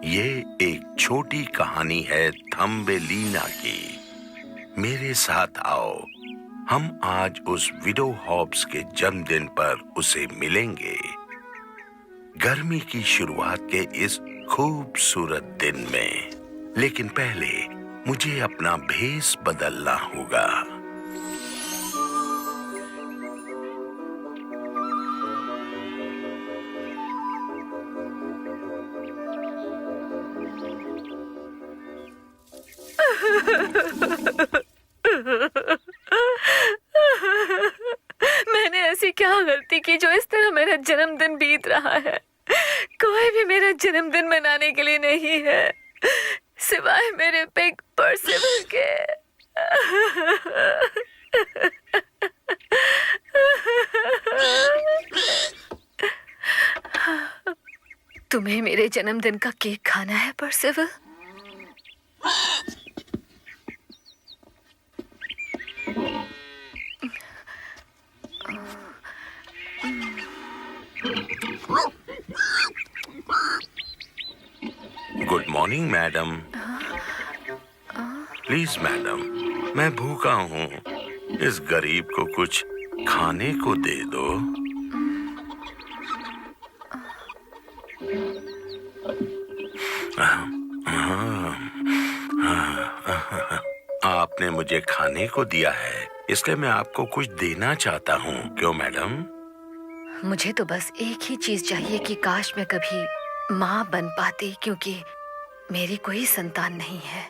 ये एक छोटी कहानी है थम्बेलिना की। मेरे साथ आओ, हम आज उस विडो हॉब्स के जन्मदिन पर उसे मिलेंगे। गर्मी की शुरुआत के इस खूबसूरत दिन में। लेकिन पहले मुझे अपना भेष बदलना होगा। मैंने ऐसी क्या गलती की जो इस तरह मेरा जन्मदिन बीत रहा है। कोई भी मेरा जन्मदिन मनाने के लिए नहीं है सिवाय मेरे पिग पर्सिवल के। तुम्हें मेरे जन्मदिन का केक खाना है Percival? Good morning madam. Please madam, मैं भूखा हूँ। इस गरीब को कुछ खाने को दे दो। आपने मुझे खाने को दिया है, इसलिए मैं आपको कुछ देना चाहता हूँ। क्यों मैडम? मुझे तो बस एक ही चीज चाहिए कि काश मैं कभी माँ बन पाती, क्योंकि मेरी कोई संतान नहीं है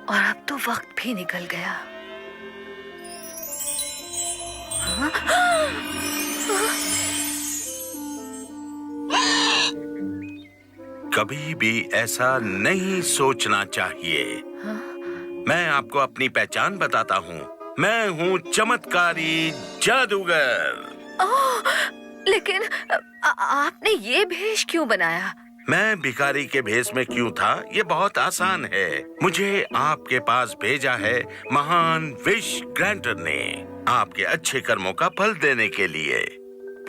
और अब तो वक्त भी निकल गया। हाँ? कभी भी ऐसा नहीं सोचना चाहिए। हाँ? मैं आपको अपनी पहचान बताता हूँ। मैं हूँ चमत्कारी जादूगर। लेकिन आपने ये भेष क्यों बनाया? मैं भिखारी के भेष में क्यों था, ये बहुत आसान है। मुझे आपके पास भेजा है महान विश ग्रांटर ने, आपके अच्छे कर्मों का फल देने के लिए।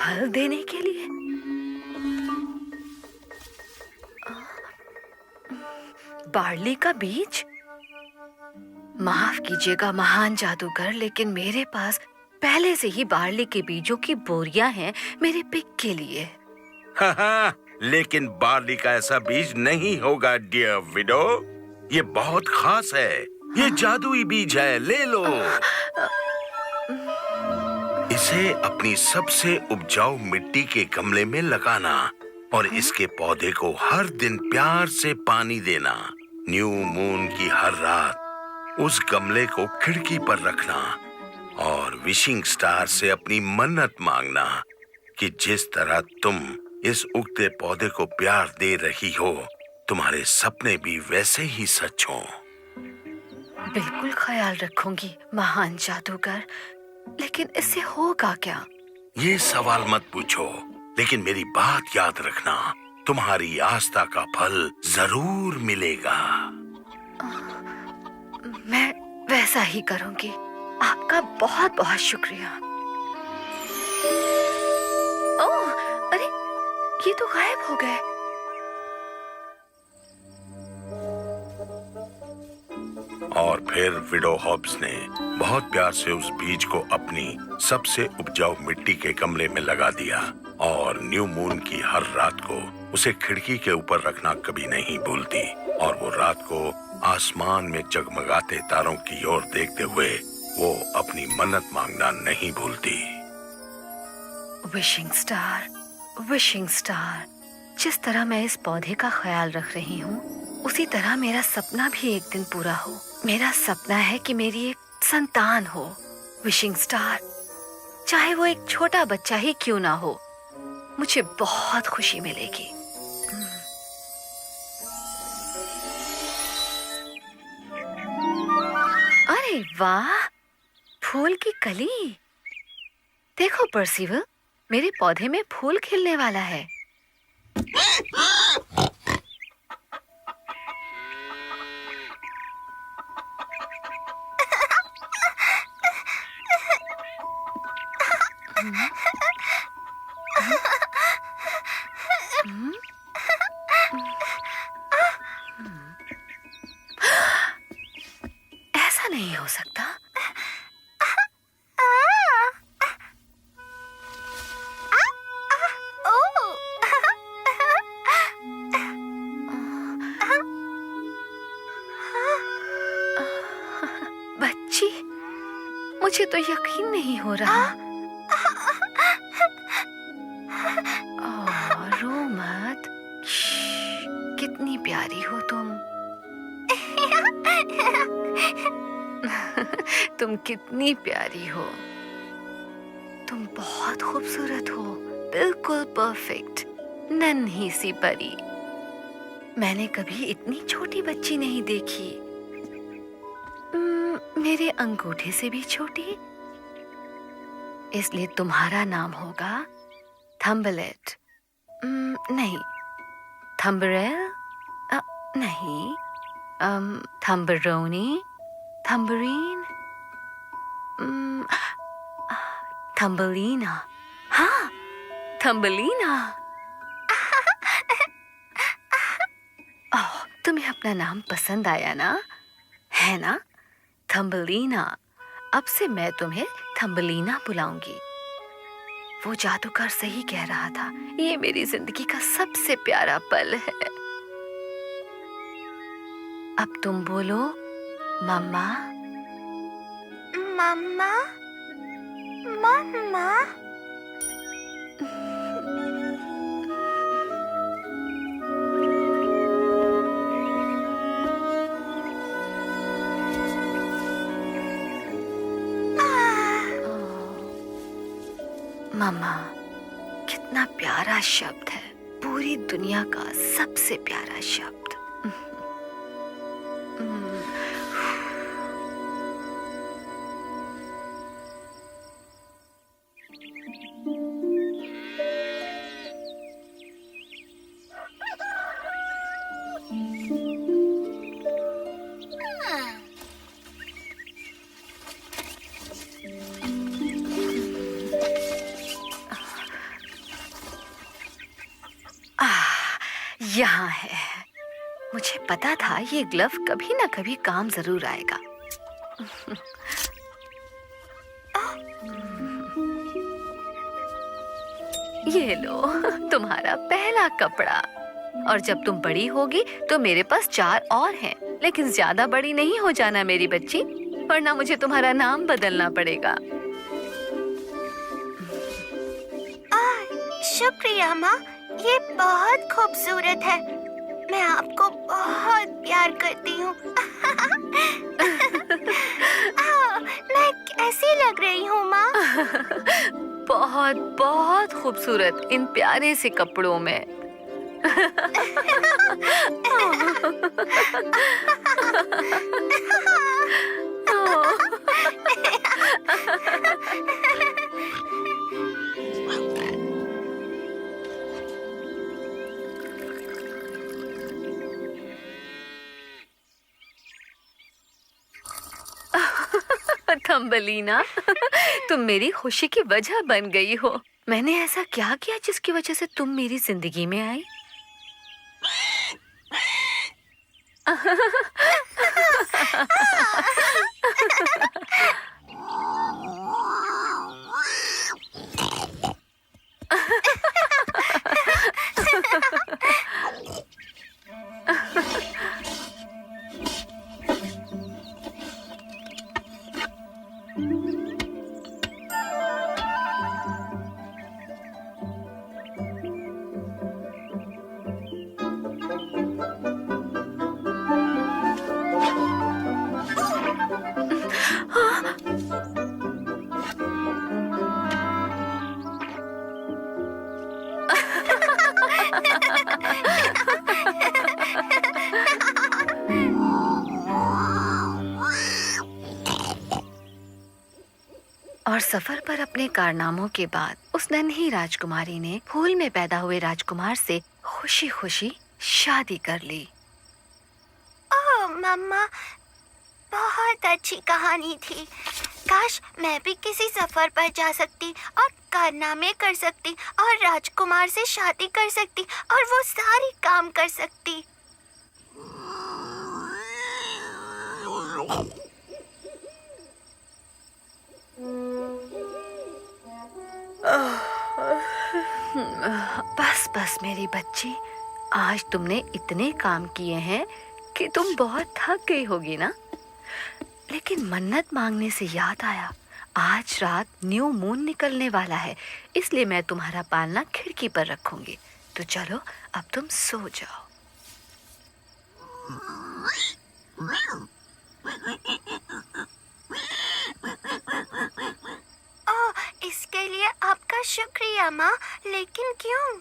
फल देने के लिए? बार्ली का बीज? माफ कीजिएगा महान जादूगर, लेकिन मेरे पास पहले से ही बार्ली के बीजों की बोरियां हैं मेरे पिग के लिए। लेकिन बार्ली का ऐसा बीज नहीं होगा डियर विडो। ये बहुत खास है। ये जादुई बीज है, ले लो। इसे अपनी सबसे उपजाऊ मिट्टी के गमले में लगाना और इसके पौधे को हर दिन प्यार से पानी देना। न्यू मून की हर रात उस गमले को खिड़की पर रखना और विशिंग स्टार से अपनी मन्नत मांगना कि जिस तरह तुम इस उगते पौधे को प्यार दे रही हो, तुम्हारे सपने भी वैसे ही सच हों। बिल्कुल ख्याल रखूंगी महान जादूगर, लेकिन इससे होगा क्या? ये सवाल मत पूछो, लेकिन मेरी बात याद रखना, तुम्हारी आस्था का फल जरूर मिलेगा। मैं वैसा ही करूंगी। आपका बहुत बहुत शुक्रिया। ओह, अरे ये तो गायब हो गए। और फिर विडो हॉब्स ने बहुत प्यार से उस बीज को अपनी सबसे उपजाऊ मिट्टी के गमले में लगा दिया और न्यू मून की हर रात को उसे खिड़की के ऊपर रखना कभी नहीं भूलती। और वो रात को आसमान में जगमगाते तारों की ओर देखते हुए वो अपनी मन्नत मांगना नहीं भूलती। विशिंग स्टार, जिस तरह मैं इस पौधे का ख्याल रख रही हूँ, उसी तरह मेरा सपना भी एक दिन पूरा हो। मेरा सपना है कि मेरी एक संतान हो। विशिंग स्टार, चाहे वो एक छोटा बच्चा ही क्यों ना हो, मुझे बहुत खुशी मिलेगी। अरे वाह, फूल की कली। देखो पर्सिवल, मेरे पौधे में फूल खिलने वाला है। मुझे तो यकीन नहीं हो रहा। रो मत। श्श, कितनी प्यारी हो तुम। तुम कितनी प्यारी हो। तुम बहुत खूबसूरत हो, बिल्कुल परफेक्ट, नन्ही सी परी। मैंने कभी इतनी छोटी बच्ची नहीं देखी। मेरे अंगूठे से भी छोटी। इसलिए तुम्हारा नाम होगा थम्बलेट। नहीं, थम्बरेल, नहीं, थम्बरोनी, थम्बरीन, थम्बलीना। हाँ, थम्बलीना। ओह, तुम्हें अपना नाम पसंद आया ना, है ना? थम्बलीना। अब से मैं तुम्हें थम्बलीना बुलाऊंगी। वो जादूगर सही कह रहा था, ये मेरी जिंदगी का सबसे प्यारा पल है। अब तुम बोलो, मम्मा। मम्मा, मम्मा। मम्मा, कितना प्यारा शब्द है, पूरी दुनिया का सबसे प्यारा शब्द। यहाँ है। मुझे पता था ये ग्लव कभी ना कभी काम जरूर आएगा। ये लो, तुम्हारा पहला कपड़ा। और जब तुम बड़ी होगी तो मेरे पास 4 और हैं, लेकिन ज्यादा बड़ी नहीं हो जाना मेरी बच्ची, वरना मुझे तुम्हारा नाम बदलना पड़ेगा। शुक्रिया माँ, ये बहुत खूबसूरत है। मैं आपको बहुत प्यार करती हूँ। मैं कैसी लग रही हूँ माँ? बहुत बहुत खूबसूरत इन प्यारे से कपड़ों में। थम्बलीना, तुम मेरी खुशी की वजह बन गई हो। मैंने ऐसा क्या किया जिसकी वजह से तुम मेरी जिंदगी में आई? और सफर पर अपने कारनामों के बाद उस नन्ही राजकुमारी ने फूल में पैदा हुए राजकुमार से खुशी खुशी शादी कर ली। ओह मम्मा, बहुत अच्छी कहानी थी। काश मैं भी किसी सफर पर जा सकती और कारनामे कर सकती और राजकुमार से शादी कर सकती और वो सारी काम कर सकती। बस बस मेरी बच्ची, आज तुमने इतने काम किए हैं कि तुम बहुत थक गई होगी ना? लेकिन मन्नत मांगने से याद आया, आज रात न्यू मून निकलने वाला है, इसलिए मैं तुम्हारा पालना खिड़की पर रखूंगी। तो चलो अब तुम सो जाओ। इसके लिए आपका शुक्रिया माँ, लेकिन क्यों?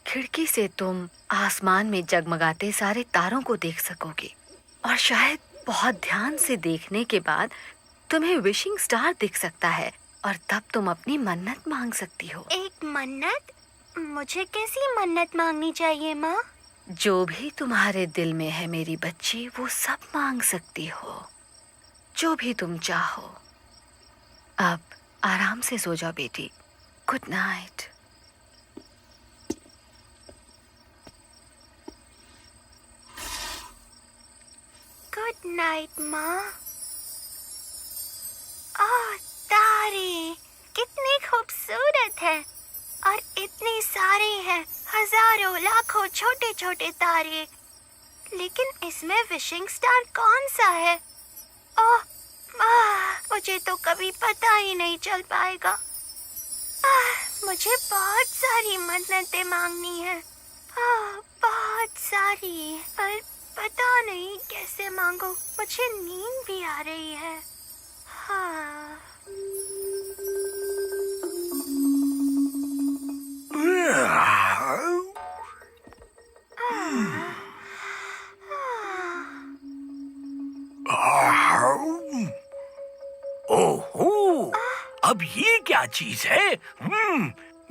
खिड़की से तुम आसमान में जगमगाते सारे तारों को देख सकोगे और शायद बहुत ध्यान से देखने के बाद तुम्हें विशिंग स्टार दिख सकता है और तब तुम अपनी मन्नत मांग सकती हो। एक मन्नत? मुझे कैसी मन्नत मांगनी चाहिए माँ? जो भी तुम्हारे दिल में है मेरी बच्ची, वो सब मांग सकती हो, जो भी तुम चाहो। अब आराम से सो जाओ बेटी। Good night. गुड नाइट माँ। ओह तारे, कितने खूबसूरत है और इतने सारे हैं, हजारों लाखों छोटे छोटे तारे। लेकिन इसमें विशिंग स्टार कौन सा है? ओह मुझे तो कभी पता ही नहीं चल पाएगा। मुझे बहुत सारी मन्नतें मांगनी है, बहुत सारी, पर पता नहीं कैसे मांगू। मुझे नींद भी आ रही है। हाँ। ओहो, अब ये क्या चीज है?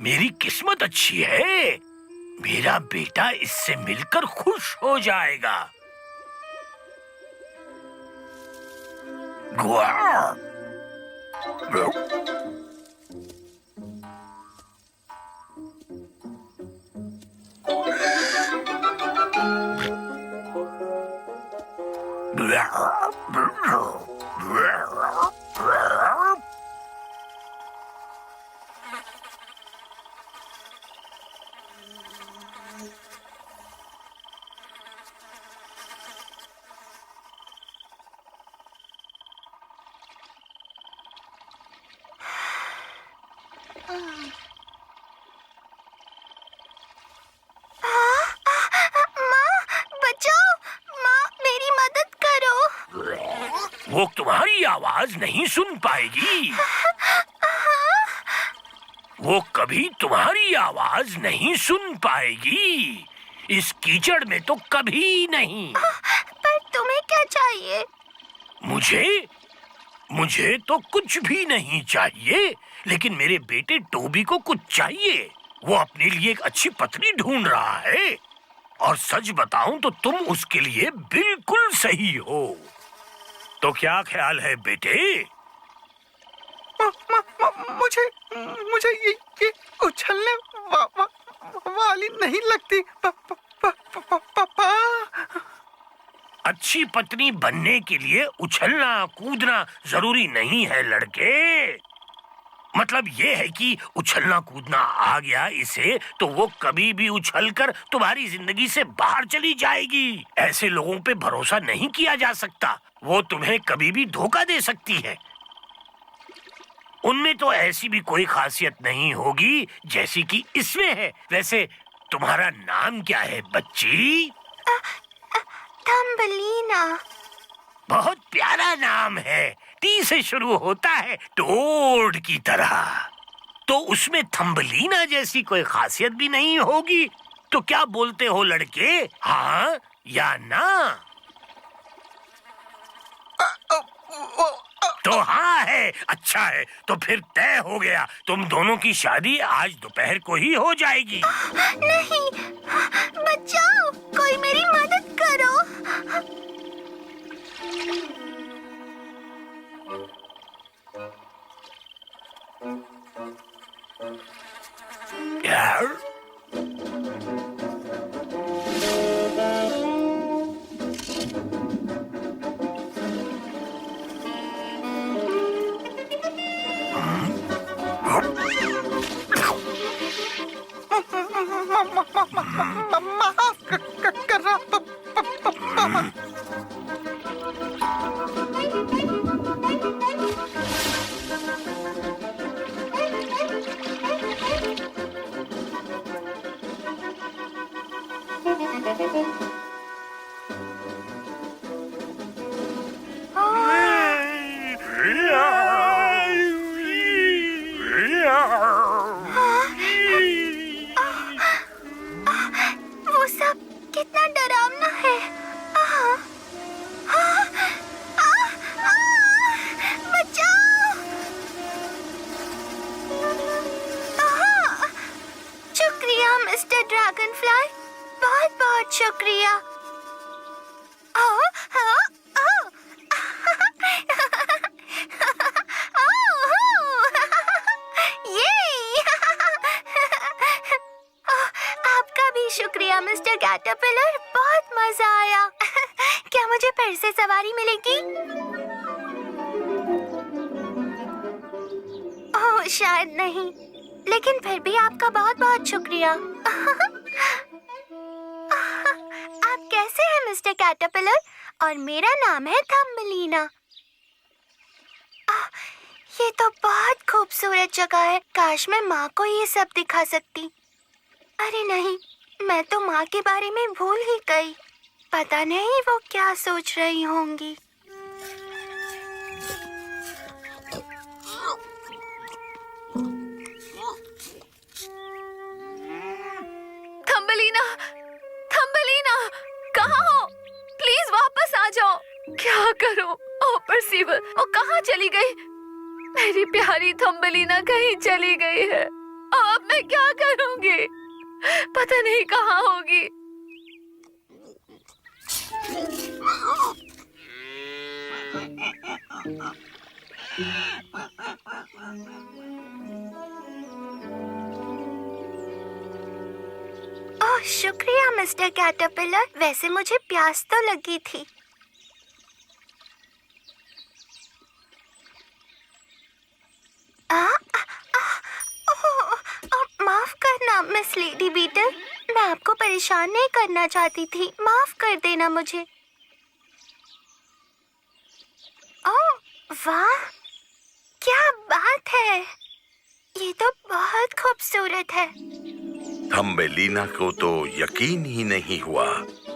मेरी किस्मत अच्छी है। मेरा बेटा इससे मिलकर खुश हो जाएगा। ग्वार। वो तुम्हारी आवाज नहीं सुन पाएगी। वो कभी तुम्हारी आवाज नहीं सुन पाएगी। इस कीचड़ में तो कभी नहीं। पर तुम्हें क्या चाहिए? मुझे तो कुछ भी नहीं चाहिए, लेकिन मेरे बेटे टोबी को कुछ चाहिए। वो अपने लिए एक अच्छी पत्नी ढूंढ रहा है और सच बताऊं तो तुम उसके लिए बिल्कुल सही हो। तो क्या ख्याल है बेटे? मुझे ये उछलने वाली नहीं लगती पापा। अच्छी पत्नी बनने के लिए उछलना कूदना जरूरी नहीं है लड़के। मतलब ये है कि उछलना कूदना आ गया इसे, तो वो कभी भी उछलकर तुम्हारी जिंदगी से बाहर चली जाएगी। ऐसे लोगों पे भरोसा नहीं किया जा सकता। वो तुम्हें कभी भी धोखा दे सकती है। उनमें तो ऐसी भी कोई खासियत नहीं होगी जैसी कि इसमें है। वैसे तुम्हारा नाम क्या है बच्ची? थम्बलीना। बहुत प्यारा नाम है। टी से शुरू होता है, टोड की तरह। तो उसमें थम्बलीना जैसी कोई खासियत भी नहीं होगी। तो क्या बोलते हो लड़के, हाँ या ना? तो हाँ है। अच्छा है, तो फिर तय हो गया। तुम दोनों की शादी आज दोपहर को ही हो जाएगी। नहीं, बचाओ, कोई मेरी मदद करो। यार माफ करना पापा। कैटरपिलर, बहुत मजा आया। क्या मुझे फिर से सवारी मिलेगी? ओह, शायद नहीं, लेकिन फिर भी आपका बहुत बहुत शुक्रिया। आप कैसे हैं मिस्टर कैटरपिलर? और मेरा नाम है थम्बलीना। ये तो बहुत खूबसूरत जगह है। काश मैं माँ को ये सब दिखा सकती। अरे नहीं, मैं तो माँ के बारे में भूल ही गई। पता नहीं वो क्या सोच रही होंगी। थम्बलीना, थम्बलीना, कहाँ हो? प्लीज वापस आ जाओ। क्या करूं? ओ परसीवर, वो कहाँ चली गई? मेरी प्यारी थम्बलीना कहीं चली गई है। अब मैं क्या करूंगी? पता नहीं कहाँ होगी। ओह, शुक्रिया मिस्टर कैटरपिलर। वैसे मुझे प्यास तो लगी थी। माफ करना मिस लेडी बीटल, मैं आपको परेशान नहीं करना चाहती थी। माफ कर देना मुझे। ओह वाह, क्या बात है! ये तो बहुत खूबसूरत है। थम्बेलिना को तो यकीन ही नहीं हुआ।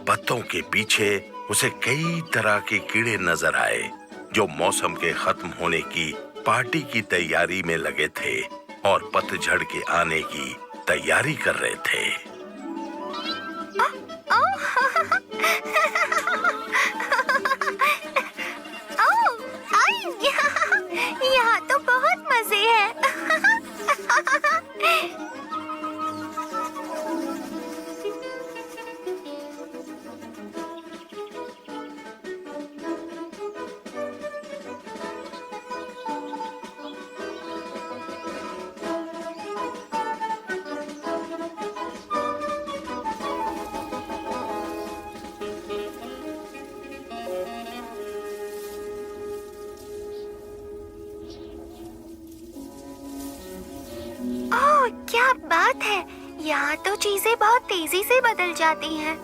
पत्तों के पीछे उसे कई तरह के कीड़े नजर आए जो मौसम के खत्म होने की पार्टी की तैयारी में लगे थे और पतझड़ के आने की तैयारी कर रहे थे। यहाँ तो बहुत मजे हैं। ओह, क्या बात है! यहाँ तो चीजें बहुत तेजी से बदल जाती हैं।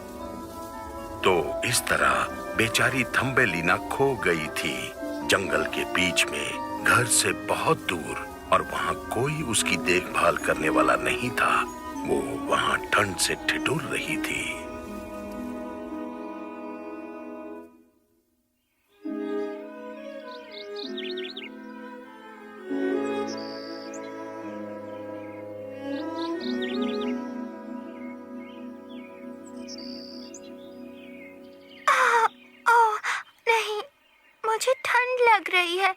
तो इस तरह बेचारी थम्बेलिना खो गई थी जंगल के बीच में, घर से बहुत दूर, और वहाँ कोई उसकी देखभाल करने वाला नहीं था। वो वहाँ ठंड से ठिठुर रही थी। ओह नहीं, मुझे ठंड लग रही है।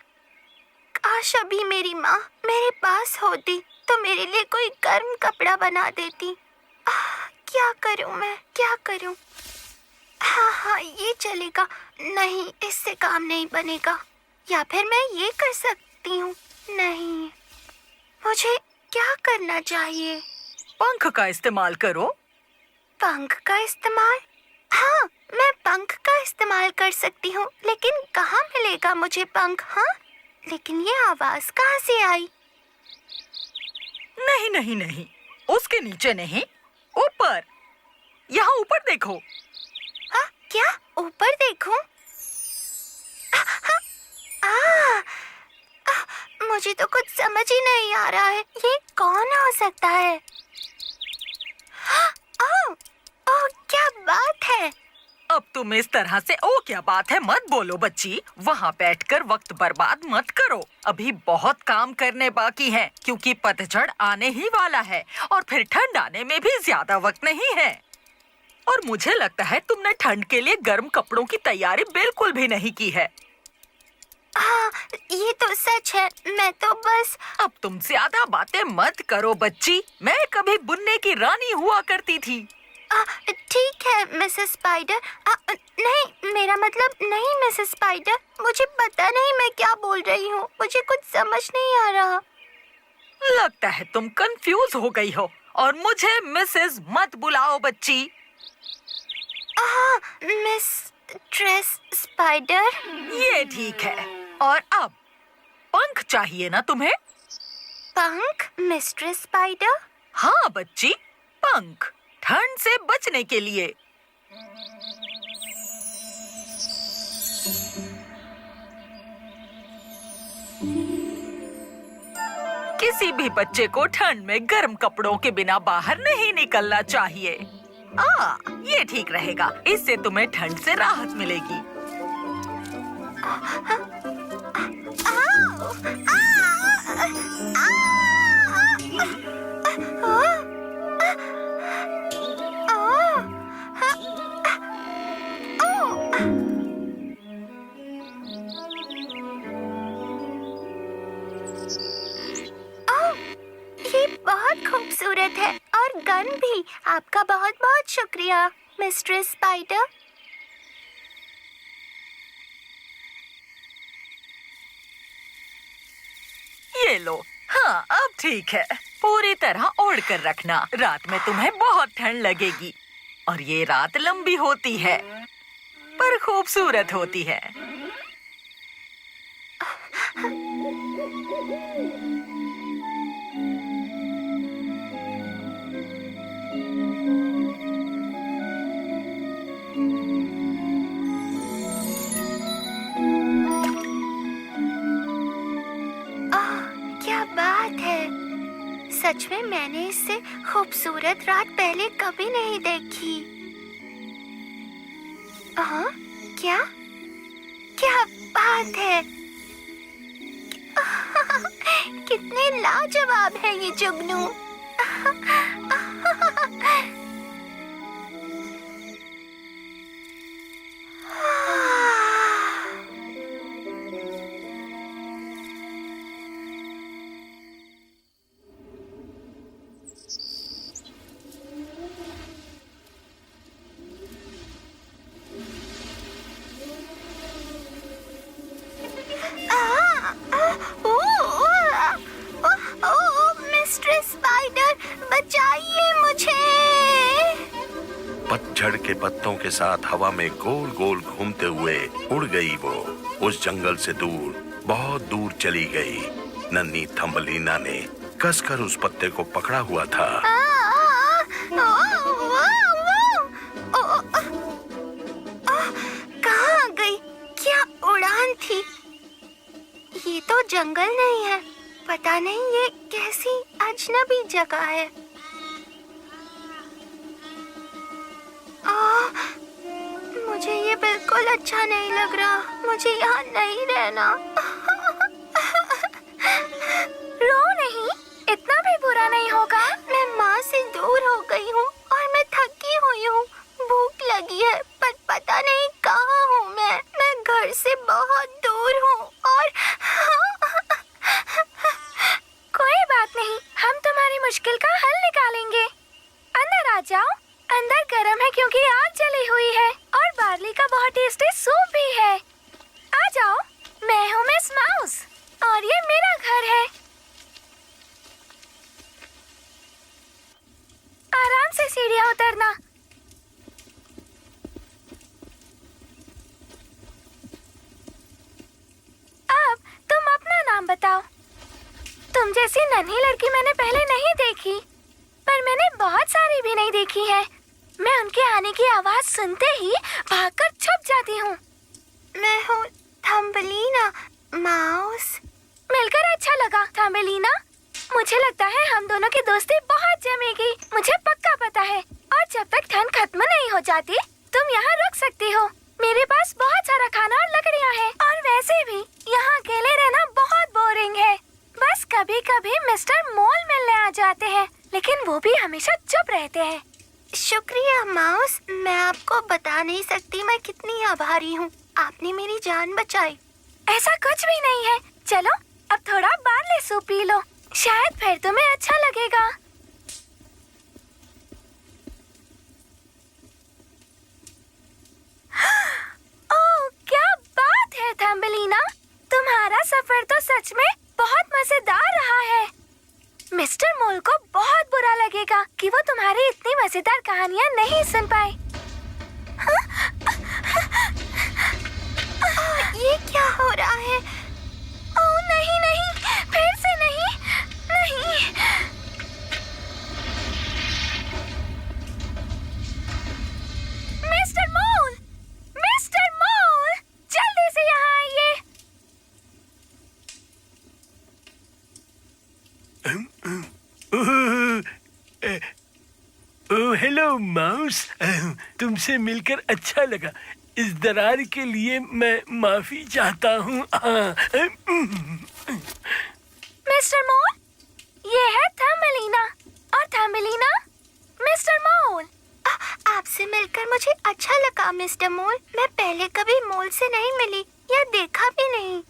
काश अभी मेरी माँ मेरे पास होती तो मेरे लिए कोई गर्म कपड़ा बना देती। क्या करूँ मैं, क्या करूँ? हाँ, ये चलेगा। नहीं, इससे काम नहीं बनेगा। या फिर मैं ये कर सकती हूँ। नहीं, मुझे क्या करना चाहिए? पंख का इस्तेमाल करो। पंख का इस्तेमाल? हाँ, मैं पंख का इस्तेमाल कर सकती हूँ, लेकिन कहाँ मिलेगा मुझे पंख? हाँ, लेकिन ये आवाज कहाँ से आई? नहीं नहीं नहीं, उसके नीचे नहीं, ऊपर। यहाँ ऊपर देखो। हाँ, क्या ऊपर देखूं? मुझे तो कुछ समझ ही नहीं आ रहा है। ये कौन हो सकता है? ओह, क्या बात है! अब तुम इस तरह से ओ क्या बात है मत बोलो बच्ची। वहाँ बैठकर वक्त बर्बाद मत करो। अभी बहुत काम करने बाकी है, क्योंकि पतझड़ आने ही वाला है और फिर ठंड आने में भी ज्यादा वक्त नहीं है। और मुझे लगता है तुमने ठंड के लिए गर्म कपड़ों की तैयारी बिल्कुल भी नहीं की है। हाँ, ये तो सच है। मैं तो बस... अब तुम ज्यादा बातें मत करो बच्ची। मैं कभी बुनने की रानी हुआ करती थी। ठीक है मिसेस स्पाइडर। नहीं, मेरा मतलब नहीं मिसेस स्पाइडर। मुझे पता नहीं मैं क्या बोल रही हूँ। मुझे कुछ समझ नहीं आ रहा। लगता है तुम कंफ्यूज हो गई हो। और मुझे मिसेस मत बुलाओ बच्ची। Mistress spider. ये ठीक है। और अब पंख चाहिए ना तुम्हें? पंख मिस्ट्रेस स्पाइडर? हाँ बच्ची, पंख, ठंड से बचने के लिए। किसी भी बच्चे को ठंड में गर्म कपड़ों के बिना बाहर नहीं निकलना चाहिए। ये ठीक रहेगा, इससे तुम्हें ठंड से राहत मिलेगी। ये बहुत खूबसूरत है और गन भी। आपका बहुत बहुत शुक्रिया मिस्ट्रेस स्पाइडर। ये लो। हाँ, अब ठीक है। पूरी तरह ओढ़ कर रखना, रात में तुम्हें बहुत ठंड लगेगी। और ये रात लंबी होती है पर खूबसूरत होती है। क्या बात है, सच में मैंने इससे खूबसूरत रात पहले कभी नहीं देखी। क्या क्या बात है। कितने लाजवाब है ये जुगनू। मिस्ट्रेस स्पाइडर, बचाइए मुझे। पतझड़ के पत्तों के साथ हवा में गोल गोल घूमते हुए उड़ गई वो। उस जंगल से दूर, बहुत दूर चली गई। नन्ही थंबलीना ने कसकर उस पत्ते को पकड़ा हुआ था। कहाँ गई? क्या उड़ान थी। ये तो जंगल नहीं है, पता नहीं ये कैसी अजनबी जगह है। मुझे ये बिल्कुल अच्छा नहीं लग रहा। मुझे यहाँ नहीं रहना। रो नहीं, इतना भी बुरा नहीं होगा। मैं माँ से दूर हो गई हूँ और मैं थकी हुई हूँ। भूख लगी है पर पता नहीं कहाँ हूँ मैं। घर से बहुत दूर हूँ और कोई बात नहीं, हम तुम्हारी मुश्किल का हल निकालेंगे। अंदर आ जाओ। अंदर गर्म है क्योंकि आग जली हुई है और बार्ली का बहुत टेस्टी सूप भी है। आ जाओ, मैं हूँ मिस माउस और ये मेरा घर है। आराम से सीढ़ियाँ उतरना। अब तुम अपना नाम बताओ। तुम जैसी नन्ही लड़की मैंने पहले नहीं देखी, पर मैंने बहुत सारी भी नहीं देखी है। मैं उनके आने की आवाज सुनते ही भागकर छुप जाती हूँ। मैं हूँ थम्बलीना माउस। मिलकर अच्छा लगा थम्बलीना। मुझे लगता है हम दोनों की दोस्ती बहुत जमेगी। मुझे पक्का पता है। और जब तक ठंड खत्म नहीं हो जाती, तुम यहाँ रुक सकती हो। मेरे पास बहुत सारा खाना और लकड़ियाँ हैं। और वैसे भी यहाँ अकेले रहना बहुत बोरिंग है। बस कभी कभी मिस्टर मोल मिलने आ जाते हैं, लेकिन वो भी हमेशा चुप रहते हैं। शुक्रिया माउस। मैं आपको बता नहीं सकती मैं कितनी आभारी हूँ। आपने मेरी जान बचाई। ऐसा कुछ भी नहीं है। चलो अब थोड़ा बार्ले सूप पी लो, शायद फिर तुम्हें अच्छा लगेगा। ओह, क्या बात है थम्बलीना, तुम्हारा सफर तो सच में बहुत मजेदार रहा है। मिस्टर मोल को बहुत बुरा लगेगा कि वो तुम्हारी इतनी मजेदार कहानियाँ नहीं सुन पाए। ये क्या हो रहा है? ओह नहीं नहीं, फिर से नहीं, नहीं। मिस्टर मोल, मिस्टर मोल, जल्दी से यहाँ आइए। ओह हेलो माउस, तुमसे मिलकर अच्छा लगा। इस दरार के लिए मैं माफी चाहता हूँ। मिस्टर मोल, ये है थम्बेलिना, और थम्बेलिना मिस्टर मोल। आपसे मिलकर मुझे अच्छा लगा मिस्टर मोल। मैं पहले कभी मोल से नहीं मिली या देखा भी नहीं।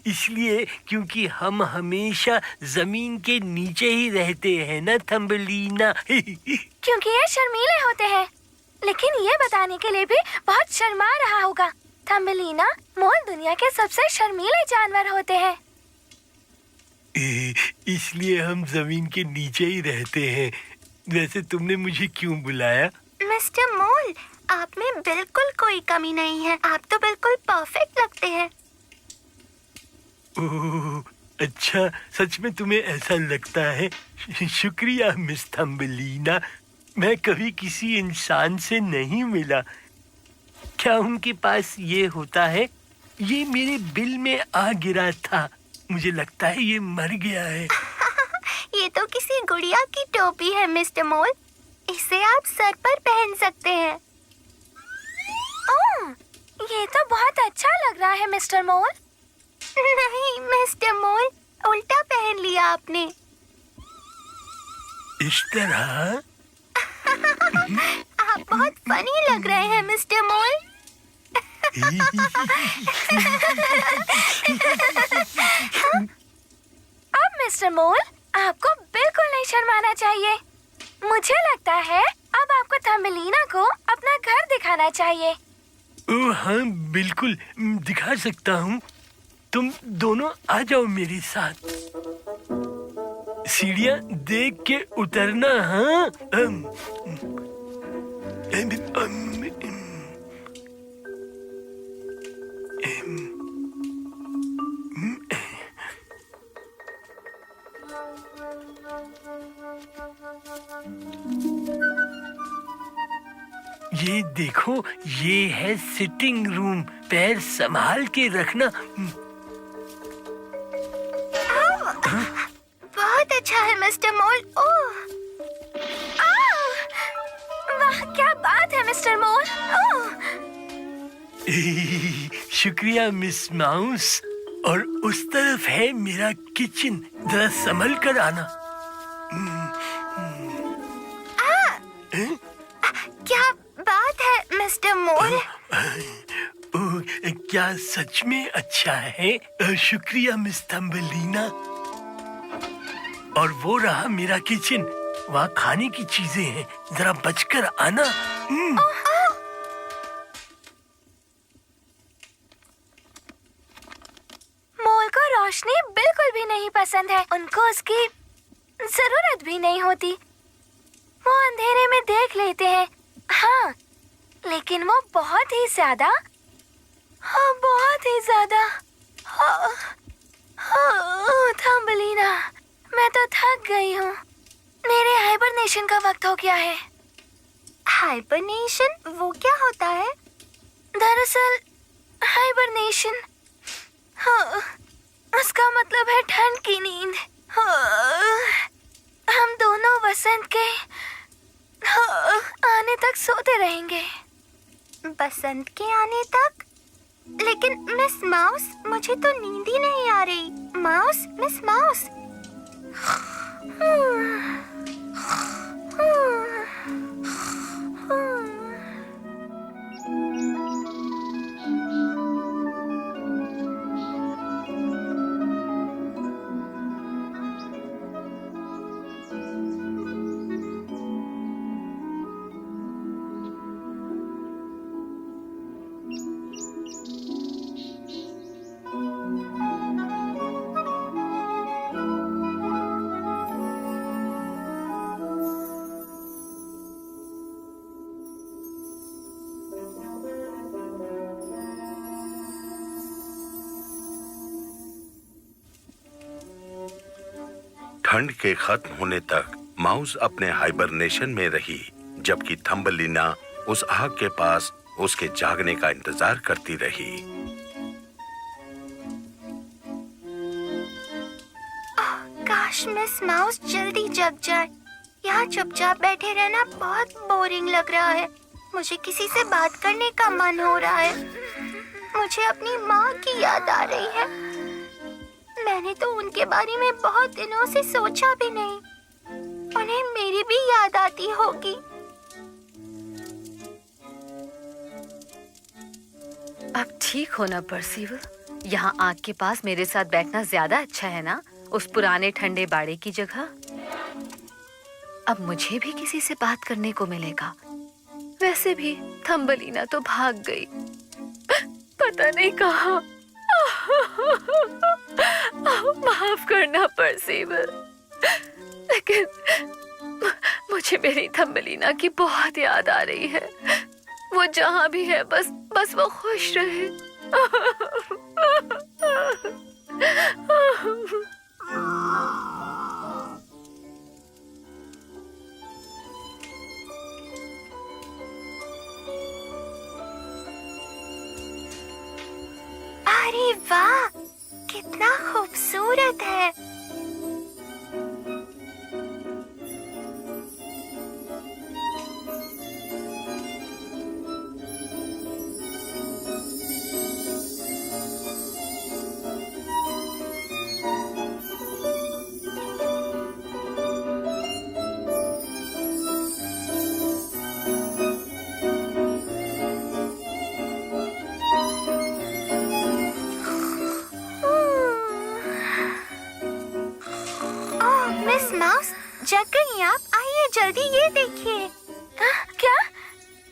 इसलिए क्योंकि हम हमेशा जमीन के नीचे ही रहते हैं ना थम्बेलिना। क्योंकि ये शर्मीले होते हैं, लेकिन ये बताने के लिए भी बहुत शर्मा रहा होगा। थम्बेलिना, मोल दुनिया के सबसे शर्मीले जानवर होते हैं। इसलिए हम जमीन के नीचे ही रहते हैं। वैसे तुमने मुझे क्यों बुलाया? मिस्टर मोल, आप में बिल्कुल कोई कमी नहीं है। आप तो बिल्कुल परफेक्ट लगते हैं। ओह अच्छा, सच में तुम्हें ऐसा लगता है? शुक्रिया मिस थम्बेलिना। मैं कभी किसी इंसान से नहीं मिला। क्या उनके पास ये होता है? ये मेरे बिल में आ गिरा था। मुझे लगता है ये मर गया है। ये तो किसी गुड़िया की टोपी है मिस्टर मोल। इसे आप सर पर पहन सकते हैं। ओह, ये तो बहुत अच्छा लग रहा है मिस्टर मोल। नहीं मिस्टर मोल, उल्टा पहन लिया आपने। इस तरह? आप बहुत फनी लग रहे हैं मिस्टर मोल। अब मिस्टर मोल, आपको बिल्कुल नहीं शर्माना चाहिए। मुझे लगता है अब आपको थम्बेलिना को अपना घर दिखाना चाहिए। ओह हाँ, बिल्कुल दिखा सकता हूँ। तुम दोनों आ जाओ मेरे साथ। सीढ़ियाँ देख के उतरना। हाँ ये देखो, ये है सिटिंग रूम। पैर संभाल के रखना। बहुत अच्छा है मिस्टर मोल। ओह, वाह क्या बात है मिस्टर मोल। ओह, शुक्रिया मिस माउस। और उस तरफ है मेरा किचन। जरा संभल कर आना। क्या बात है मिस्टर मोल। ओह, क्या सच में अच्छा है? शुक्रिया मिस थम्बेलिना। और वो रहा मेरा किचन। वहाँ खाने की चीजें हैं। जरा बचकर आना। मोल को रोशनी बिल्कुल भी नहीं पसंद है। उनको उसकी जरूरत भी नहीं होती। वो अंधेरे में देख लेते हैं। हाँ, लेकिन वो बहुत ही ज्यादा, हाँ बहुत ही ज्यादा। थम्बेलिना, मैं तो थक गई हूँ। मेरे हाइबरनेशन का वक्त हो गया है। हाइबरनेशन? वो क्या होता है? दरअसल हाइबरनेशन, हाँ, उसका मतलब है ठंड की नींद। हाँ, हम दोनों वसंत के आने तक सोते रहेंगे। बसंत के आने तक? लेकिन मिस माउस, मुझे तो नींद ही नहीं आ रही। Mouse, miss mouse. ठंड के खत्म होने तक माउस अपने हाइबरनेशन में रही, जबकि थम्बलिना उस आग के पास उसके जागने का इंतजार करती रही। काश मिस माउस जल्दी जग जाए। यहाँ चुपचाप बैठे रहना बहुत बोरिंग लग रहा है। मुझे किसी से बात करने का मन हो रहा है। मुझे अपनी माँ की याद आ रही है। मैंने तो उनके बारे में बहुत दिनों से सोचा भी नहीं। उन्हें मेरी भी याद आती होगी। अब ठीक हो ना पर्सिवल? यहाँ आग के पास मेरे साथ बैठना ज्यादा अच्छा है ना, उस पुराने ठंडे बाड़े की जगह। अब मुझे भी किसी से बात करने को मिलेगा। वैसे भी थम्बलिना तो भाग गई, पता नहीं कहाँ। माफ करना पर्सिवल, लेकिन मुझे मेरी थम्बलिना की बहुत याद आ रही है। वो जहाँ भी है बस वो खुश रहे। अरे वाह, कितना खूबसूरत है। मिस माउस, जग गई आप? आइए जल्दी, ये देखिए।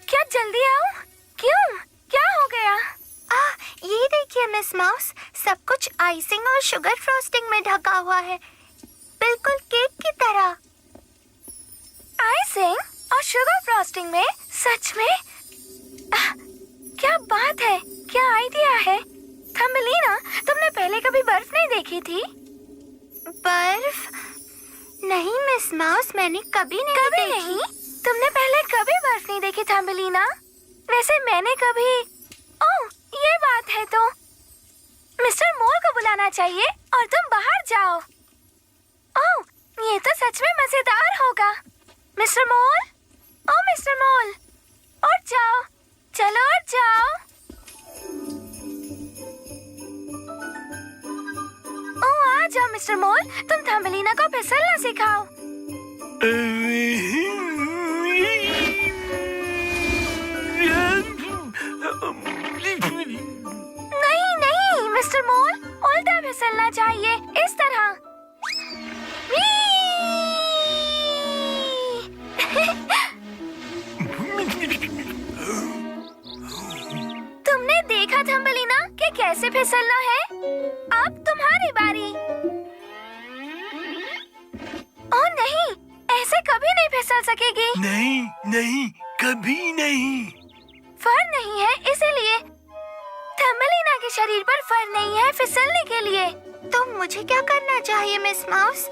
क्या जल्दी आऊं? क्यों, क्या हो गया? ये देखिए मिस माउस, सब कुछ आइसिंग और शुगर फ्रॉस्टिंग में ढका हुआ है, बिल्कुल केक की तरह। आइसिंग और शुगर फ्रॉस्टिंग में? सच में? क्या बात है, क्या आइडिया है। थम्बलिना, तुमने पहले कभी बर्फ नहीं देखी थी? बर्फ? नहीं मिस माउस, मैंने कभी नहीं देखी। तुमने पहले कभी बर्फ नहीं देखी थम्बलिना? वैसे मैंने कभी। ओह, ये बात है तो मिस्टर मोल को बुलाना चाहिए और तुम बाहर जाओ। ओह, ये तो सच में मजेदार होगा। मिस्टर मोल, ओह मिस्टर मोल, उठ जाओ, चलो उठ जाओ। ओह, आ जाओ मिस्टर मोल, तुम थम्बलिना को फिसलना सिखाओ। नहीं मिस्टर मोल, उल्टा फिसलना चाहिए, इस तरह। तुमने देखा थम्बलिना कि कैसे फिसलना है? अब तुम्हारी बारी। ओह नहीं, ऐसे कभी नहीं फिसल सकेगी। नहीं, कभी नहीं। फर नहीं है इसीलिए। थम्बलिना के शरीर पर फर नहीं है फिसलने के लिए। तो मुझे क्या करना चाहिए मिस माउस?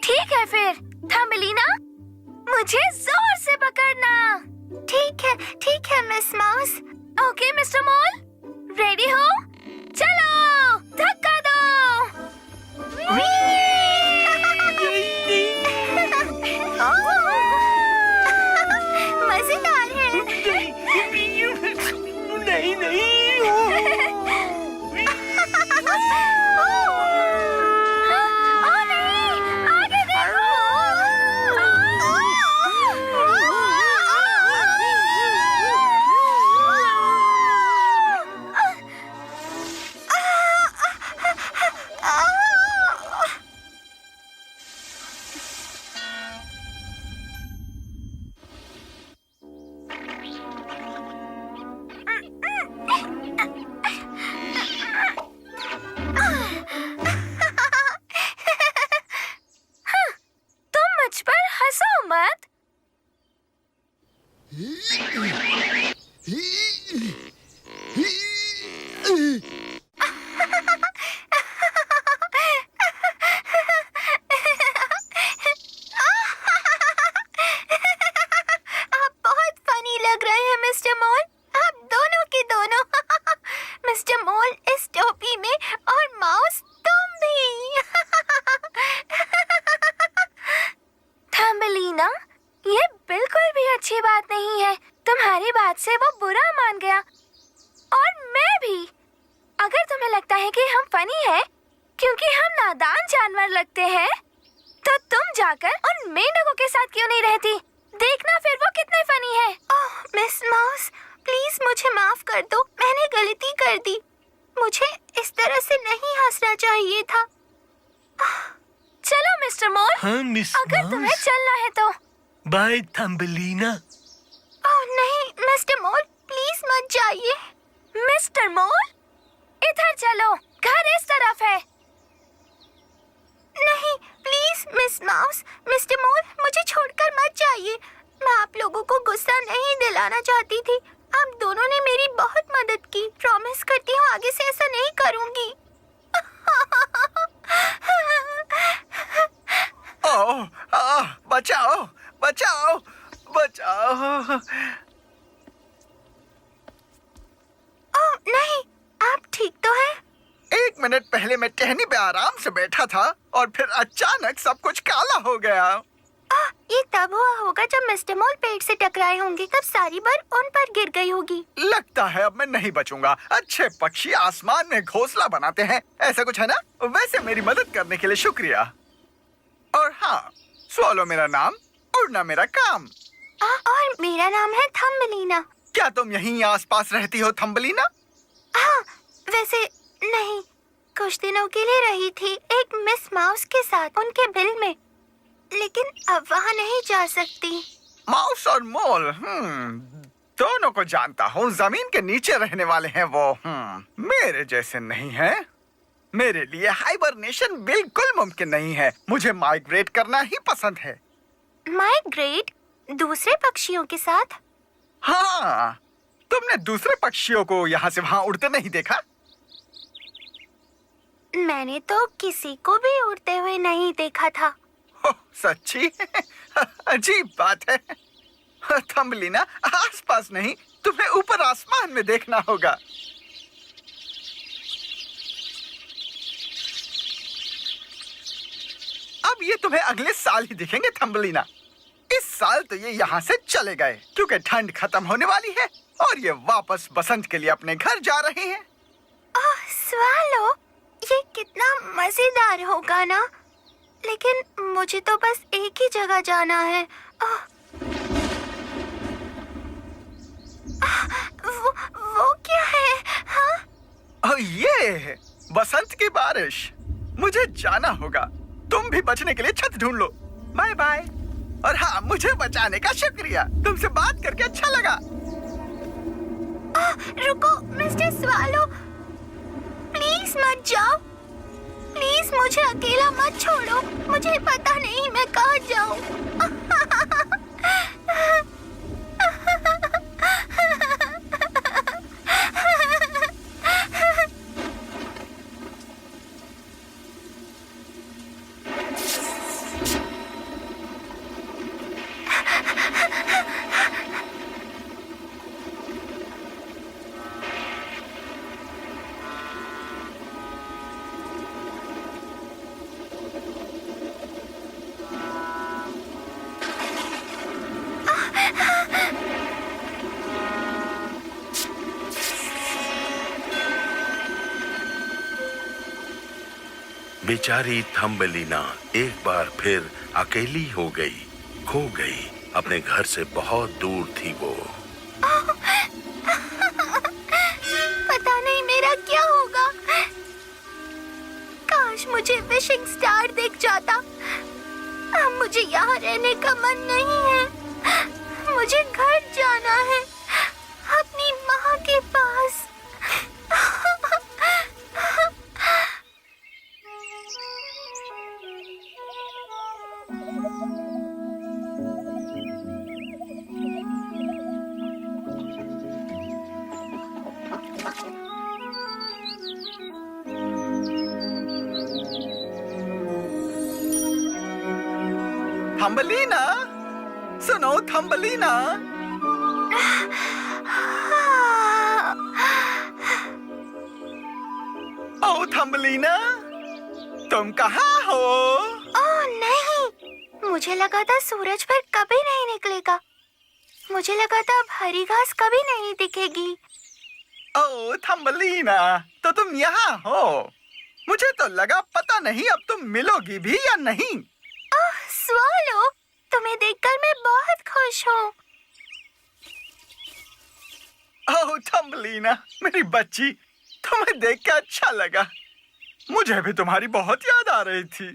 ठीक है फिर, थम्बलिना, मुझे जोर से पकड़ना। ठीक है मिस माउस। ओके मिस्टर मोल, रेडी हो? चलो, धक्का दो। मजेदार है। नहीं। ओह नहीं, आगे देखो। मिस्टर मोल इस टोपी में और माउस तुम भी। थम्बलीना, ये बिल्कुल भी अच्छी बात नहीं है। तुम्हारी बात से वो बुरा मान गया और मैं भी। अगर तुम्हें लगता है कि हम फनी हैं क्योंकि हम नादान जानवर लगते हैं, तो तुम जाकर उन मेंढकों के साथ क्यों नहीं रहती? देखना फिर वो कितने फनी है। ओह मिस माउस, प्लीज मुझे माफ कर दो, मैंने गलती कर दी। मुझे इस तरह से नहीं हंसना चाहिए था। चलो मिस्टर मोल, हाँ मिस अगर तुम्हें माउस, चलना है तो। Bye Thumbelina. ओह नहीं मिस्टर मोल, प्लीज मत जाइए। मिस्टर मोल, इधर चलो, घर इस तरफ है। नहीं प्लीज मिस माउस, मिस्टर मोल मुझे छोड़कर मत जाइए। मैं आप लोगों को गुस्सा नहीं दिलाना चाहती थी। आप दोनों ने मेरी बहुत मदद की। प्रॉमिस करती हूँ आगे से ऐसा नहीं करूँगी। ओह, बचाओ बचाओ बचाओ। ओह नहीं, आप ठीक तो हैं? 1 मिनट पहले मैं टहनी पे आराम से बैठा था और फिर अचानक सब कुछ काला हो गया। ये तब हुआ होगा जब मिस्टर मोल पेड़ से टकराए होंगे, तब सारी बर्फ उन पर गिर गई होगी। लगता है अब मैं नहीं बचूंगा। अच्छे पक्षी आसमान में घोंसला बनाते हैं, ऐसा कुछ है ना? वैसे मेरी मदद करने के लिए शुक्रिया। और हाँ, स्वॉलो मेरा नाम, उड़ना मेरा काम। और मेरा नाम है थम्बलीना। क्या तुम यहीं आसपास रहती हो थम्बलीना? हाँ, वैसे नहीं, कुछ दिनों के लिए रही थी एक मिस माउस के साथ उनके बिल में, लेकिन अब वहाँ नहीं जा सकती। माउस और मोल, दोनों को जानता हूँ। जमीन के नीचे रहने वाले हैं वो। मेरे जैसे नहीं है। मेरे लिए हाइबरनेशन बिल्कुल मुमकिन नहीं है। मुझे माइग्रेट करना ही पसंद है। माइग्रेट? दूसरे पक्षियों के साथ? हाँ, तुमने दूसरे पक्षियों को यहाँ से वहाँ उड़ते नहीं देखा? मैंने तो किसी को भी उड़ते हुए नहीं देखा था। ओह, सच्ची? अजीब बात है। थम्बलीना, आसपास नहीं, तुम्हें ऊपर आसमान में देखना होगा। अब ये तुम्हें अगले साल ही दिखेंगे थम्बलीना। इस साल तो ये यहाँ से चले गए क्योंकि ठंड खत्म होने वाली है और ये वापस बसंत के लिए अपने घर जा रहे हैं। ओह स्वालो, ये कितना मजेदार होगा ना। लेकिन मुझे तो बस एक ही जगह जाना है। वो क्या है? हाँ? ये बसंत की बारिश। मुझे जाना होगा। तुम भी बचने के लिए छत ढूंढ लो। Bye bye. और हाँ, मुझे बचाने का शुक्रिया। तुमसे बात करके अच्छा लगा। रुको मिस्टर स्वालो, प्लीज मत जाओ। प्लीज मुझे अकेला मत छोड़ो। मुझे पता नहीं मैं कहाँ जाऊँ। बेचारी थम्बलीना एक बार फिर अकेली हो गई, खो गई। अपने घर से बहुत दूर थी वो। पता नहीं मेरा क्या होगा। काश मुझे विशिंग स्टार दिख जाता। अब मुझे यहाँ रहने का मन नहीं है। मुझे घर जाना है, अपनी माँ के पास। थम्बलीना, सुनो थम्बलीना। ओ थम्बलीना, तुम कहाँ हो? ओह नहीं, मुझे लगा था सूरज फिर कभी नहीं निकलेगा। मुझे लगा था अब हरी घास कभी नहीं दिखेगी। ओ थम्बलीना, तो तुम यहाँ हो। मुझे तो लगा पता नहीं अब तुम मिलोगी भी या नहीं। ओह स्वालो, तुम्हें देखकर मैं बहुत खुश हूँ। ओह थम्बलीना, मेरी बच्ची, तुम्हें देख के अच्छा लगा। मुझे भी तुम्हारी बहुत याद आ रही थी।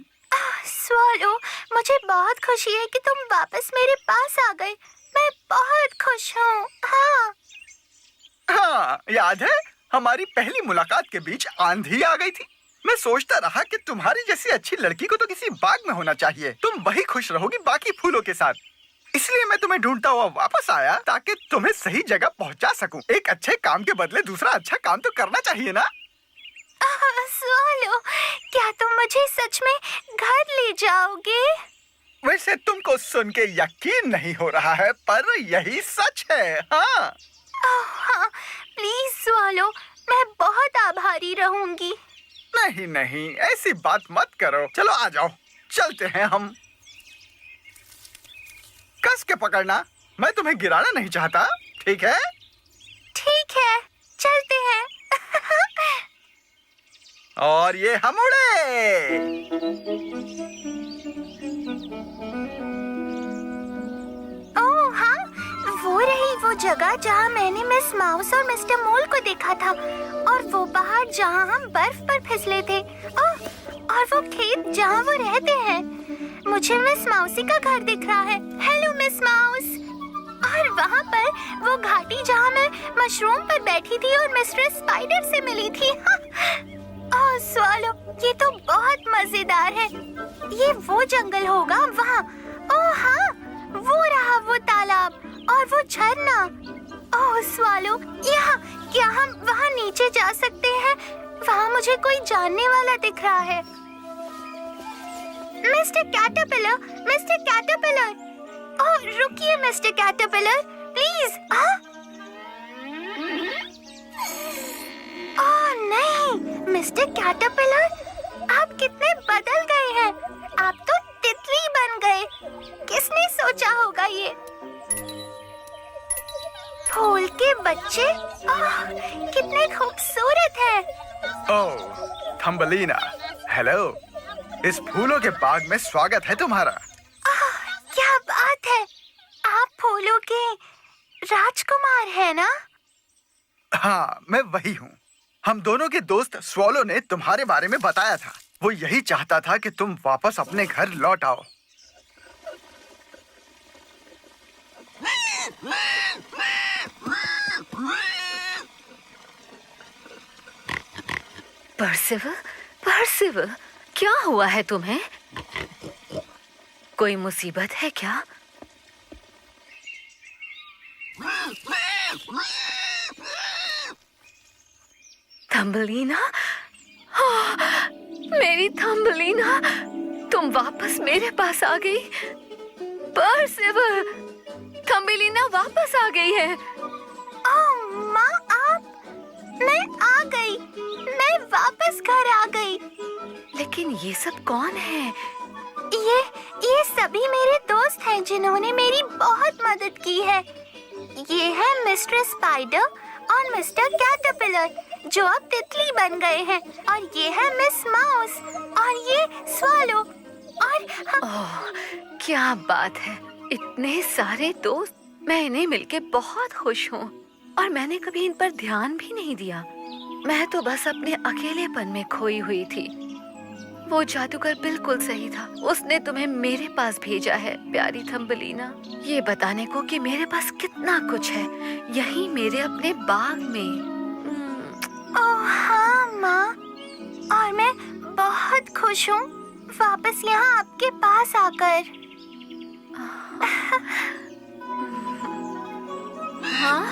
स्वालो, मुझे बहुत खुशी है कि तुम वापस मेरे पास आ गए। मैं बहुत खुश हूँ। हाँ हाँ, याद है हमारी पहली मुलाकात के बीच आंधी आ गई थी। मैं सोचता रहा कि तुम्हारी जैसी अच्छी लड़की को तो किसी बाग में होना चाहिए। तुम वही खुश रहोगी बाकी फूलों के साथ। इसलिए मैं तुम्हें ढूंढता हुआ वापस आया ताकि तुम्हें सही जगह पहुंचा सकूं। एक अच्छे काम के बदले दूसरा अच्छा काम तो करना चाहिए ना। स्वालो, क्या तुम मुझे सच में घर ले जाओगे? वैसे तुमको सुन के यकीन नहीं हो रहा है, पर यही सच है। हाँ हाँ, प्लीज स्वालो, मैं बहुत आभारी रहूंगी। नहीं नहीं, ऐसी बात मत करो। चलो आ जाओ, चलते हैं हम। कस के पकड़ना, मैं तुम्हें गिराना नहीं चाहता, ठीक है? ठीक है, चलते हैं। और ये हम उड़े। ओह हाँ, वो रही वो जगह जहाँ मैंने मिस माउस और मिस्टर मोल को देखा था, और वो पहाड़ जहाँ हम बर्फ पर फिसले थे। ओह, और वो खेत जहाँ वो रहते हैं। मुझे मिस माउसी का घर दिख रहा है। Hello miss mouse. और वहाँ पर वो घाटी जहाँ मैं मशरूम पर बैठी थी और मिस्टर स्पाइडर से मिली थी। ओह स्वालो, ये तो बहुत मजेदार है। ये वो जंगल होगा वहाँ। ओह हाँ, वो रहा वो तालाब और वो झरना। ओह स्वालो, यहाँ क्या हम वहाँ नीचे जा सकते हैं? वहाँ मुझे कोई जानने वाला दिख रहा है। Mister caterpillar, mister caterpillar. Oh रुकिए मिस्टर कैटरपिलर, प्लीज। हाँ? ओह नहीं, मिस्टर कैटरपिलर, आप कितने बदल गए हैं। आप तो तितली बन गए। किसने सोचा होगा ये? फूल के बच्चे, ओह कितने खूबसूरत हैं। ओह थम्बलीना, हेलो। इस फूलों के बाग में स्वागत है तुम्हारा। क्या बात है, आप फूलों के राजकुमार हैं ना? हाँ, मैं वही हूँ। हम दोनों के दोस्त स्वॉलो ने तुम्हारे बारे में बताया था। वो यही चाहता था कि तुम वापस अपने घर लौट आओ। पर्सिवल, पर्सिवल, क्या हुआ है तुम्हें? कोई मुसीबत है क्या? थम्बलीना, हाँ, मेरी थम्बलीना, तुम वापस मेरे पास आ गई। पर्सिवल, थम्बलीना वापस आ गई है। ओह माँ, आप? मैं आ गई, मैं वापस घर आ गई। लेकिन ये सब कौन है? ये सभी मेरे दोस्त हैं जिन्होंने मेरी बहुत मदद की है। ये है मिस्टर स्पाइडर और मिस्टर कैटरपिलर जो अब तितली बन गए हैं, और ये है मिस माउस और ये स्वालो और ओह, क्या बात है, इतने सारे दोस्त। मैं इन्हें मिलके बहुत खुश हूँ और मैंने कभी इन पर ध्यान भी नहीं दिया। मैं तो बस अपने अकेलेपन में खोई हुई थी। वो जादूगर बिल्कुल सही था, उसने तुम्हें मेरे पास भेजा है प्यारी थम्बलीना, ये बताने को कि मेरे पास कितना कुछ है यहीं मेरे अपने बाग में। ओह हाँ माँ, और मैं बहुत खुश हूँ वापस यहाँ आपके पास आकर। हाँ?